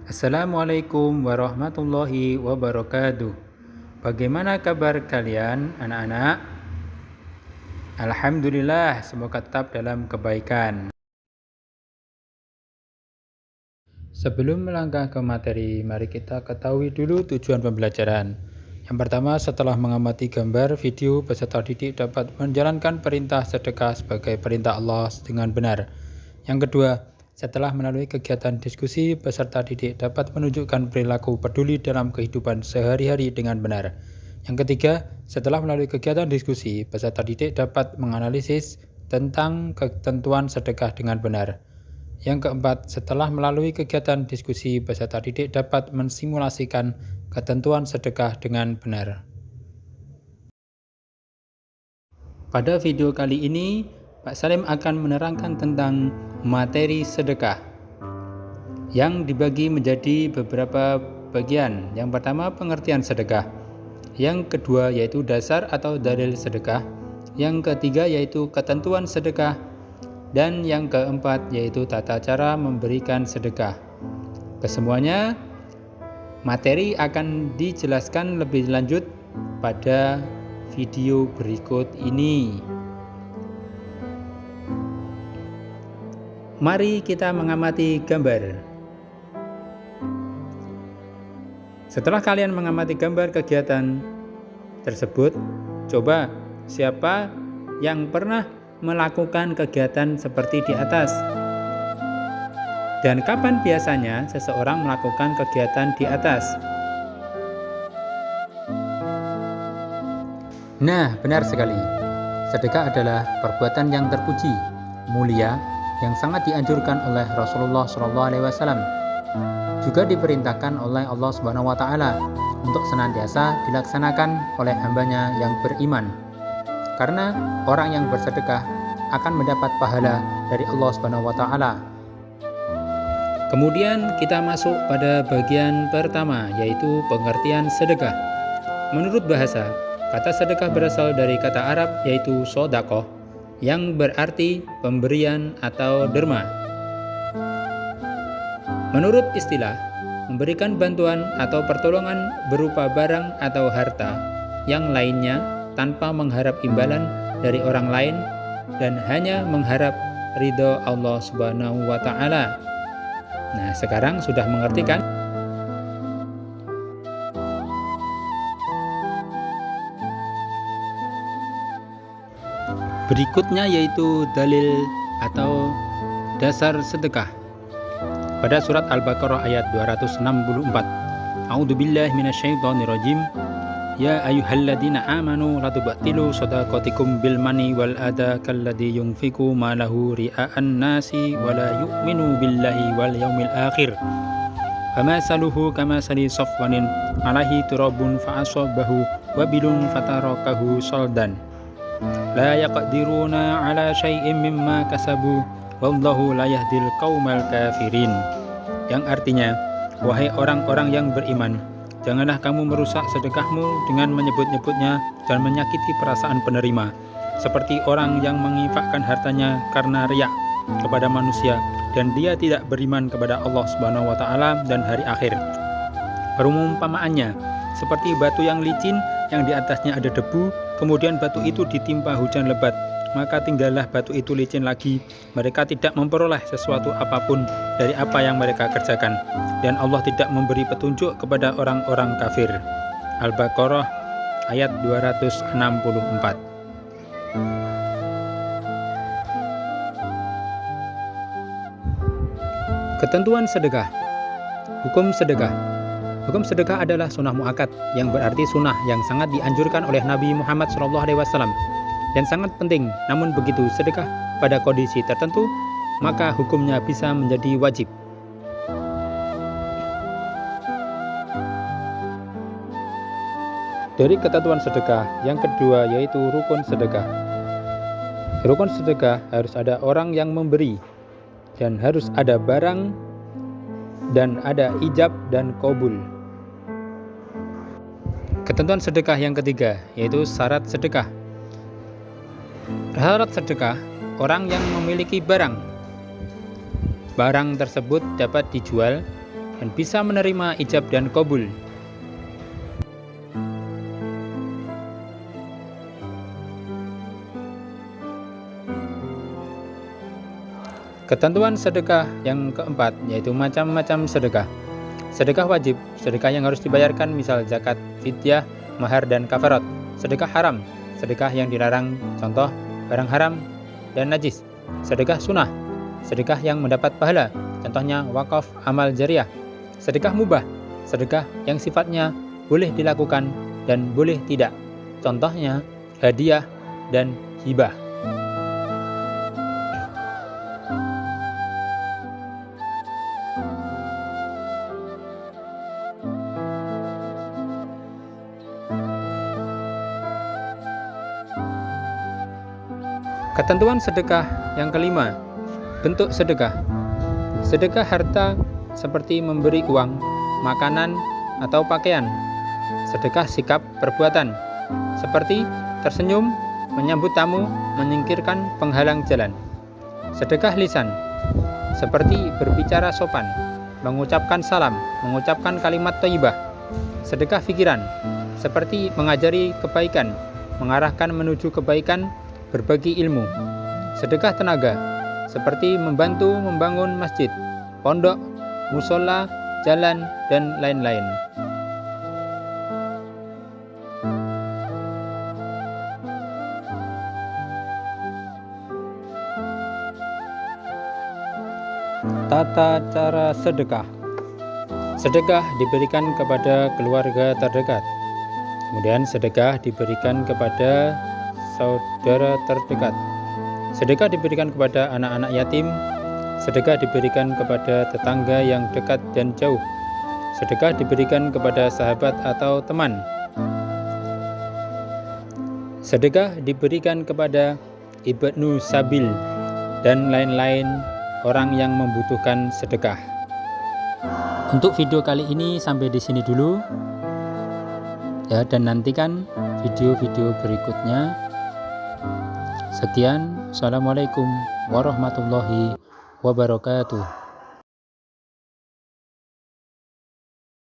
Assalamualaikum warahmatullahi wabarakatuh. Bagaimana kabar kalian anak-anak? Alhamdulillah, semoga tetap dalam kebaikan. Sebelum melangkah ke materi, mari kita ketahui dulu tujuan pembelajaran. Yang pertama, setelah mengamati gambar, video, peserta didik dapat menjalankan perintah sedekah sebagai perintah Allah dengan benar. Yang kedua, setelah melalui kegiatan diskusi, peserta didik dapat menunjukkan perilaku peduli dalam kehidupan sehari-hari dengan benar. Yang ketiga, setelah melalui kegiatan diskusi, peserta didik dapat menganalisis tentang ketentuan sedekah dengan benar. Yang keempat, setelah melalui kegiatan diskusi, peserta didik dapat mensimulasikan ketentuan sedekah dengan benar. Pada video kali ini, Pak Salim akan menerangkan tentang materi sedekah yang dibagi menjadi beberapa bagian. Yang pertama, pengertian sedekah. Yang kedua yaitu dasar atau dalil sedekah. Yang ketiga yaitu ketentuan sedekah. Dan yang keempat yaitu tata cara memberikan sedekah. Kesemuanya materi akan dijelaskan lebih lanjut pada video berikut ini. Mari kita mengamati gambar. Setelah kalian mengamati gambar kegiatan tersebut, coba siapa yang pernah melakukan kegiatan seperti di atas? Dan kapan biasanya seseorang melakukan kegiatan di atas? Nah, benar sekali. Sedekah adalah perbuatan yang terpuji, mulia, yang sangat dianjurkan oleh Rasulullah SAW. Juga diperintahkan oleh Allah Subhanahu wa Ta'ala untuk senantiasa dilaksanakan oleh hambanya yang beriman. Karena orang yang bersedekah akan mendapat pahala dari Allah Subhanahu wa Ta'ala. Kemudian kita masuk pada bagian pertama, yaitu pengertian sedekah. Menurut bahasa, kata sedekah berasal dari kata Arab yaitu sodakoh, yang berarti pemberian atau derma. Menurut istilah, memberikan bantuan atau pertolongan berupa barang atau harta yang lainnya tanpa mengharap imbalan dari orang lain dan hanya mengharap ridho Allah Subhanahu wa Ta'ala. Nah, sekarang sudah mengerti kan? Berikutnya yaitu dalil atau dasar sedekah. Pada surat Al-Baqarah ayat 264. A'udzubillahi minasyaitonirrajim. Ya ayyuhalladzina amanu la tubtilu shadaqatikum bil manni wal adha kalladzi yunfiqu malahu ria'an nasi wa la yu'minu billahi wal yaumil akhir. Famasaluhu kamasali safwanin alaihi turabun fa'asabahu wabilun fatarakahu saldan. La yaqdiruna ala syai'im mimma kasabu wallahu la yahdil qaumal kafirin. Yang artinya, wahai orang-orang yang beriman, janganlah kamu merusak sedekahmu dengan menyebut-nyebutnya dan menyakiti perasaan penerima, seperti orang yang menginfakkan hartanya karena riya kepada manusia dan dia tidak beriman kepada Allah Subhanahu wa Ta'ala dan hari akhir. Perumpamaannya seperti batu yang licin yang di atasnya ada debu, kemudian batu itu ditimpa hujan lebat, maka tinggallah batu itu licin lagi. Mereka tidak memperoleh sesuatu apapun dari apa yang mereka kerjakan, dan Allah tidak memberi petunjuk kepada orang-orang kafir. Al-Baqarah ayat 264. Ketentuan sedekah. Hukum sedekah. Hukum sedekah adalah sunnah muakkad, yang berarti sunnah yang sangat dianjurkan oleh Nabi Muhammad SAW dan sangat penting. Namun begitu sedekah pada kondisi tertentu, maka hukumnya bisa menjadi wajib. Dari ketentuan sedekah, yang kedua yaitu rukun sedekah. Rukun sedekah harus ada orang yang memberi, dan harus ada barang, dan ada ijab dan qabul. Ketentuan sedekah yang ketiga yaitu syarat sedekah. Syarat sedekah, orang yang memiliki barang. Barang tersebut dapat dijual dan bisa menerima ijab dan qabul. Ketentuan sedekah yang keempat yaitu macam-macam sedekah. Sedekah wajib, sedekah yang harus dibayarkan misal zakat, fidyah, mahar dan kafarat. Sedekah haram, sedekah yang dilarang, contoh barang haram dan najis. Sedekah sunnah, sedekah yang mendapat pahala, contohnya wakaf, amal jariah. Sedekah mubah, sedekah yang sifatnya boleh dilakukan dan boleh tidak, contohnya hadiah dan hibah. Ketentuan sedekah yang kelima, bentuk sedekah. Sedekah harta seperti memberi uang, makanan, atau pakaian. Sedekah sikap perbuatan, seperti tersenyum, menyambut tamu, menyingkirkan penghalang jalan. Sedekah lisan, seperti berbicara sopan, mengucapkan salam, mengucapkan kalimat thayyibah. Sedekah pikiran, seperti mengajari kebaikan, mengarahkan menuju kebaikan, berbagi ilmu. Sedekah tenaga, seperti membantu membangun masjid, pondok, musola, jalan, dan lain-lain. Tata cara sedekah. Sedekah diberikan kepada keluarga terdekat. Kemudian sedekah diberikan kepada saudara terdekat. Sedekah diberikan kepada anak-anak yatim. Sedekah diberikan kepada tetangga yang dekat dan jauh. Sedekah diberikan kepada sahabat atau teman. Sedekah diberikan kepada ibnu sabil dan lain-lain orang yang membutuhkan sedekah. Untuk video kali ini sampai di sini dulu. Ya, dan nantikan video-video berikutnya. Sekian, assalamualaikum warahmatullahi wabarakatuh.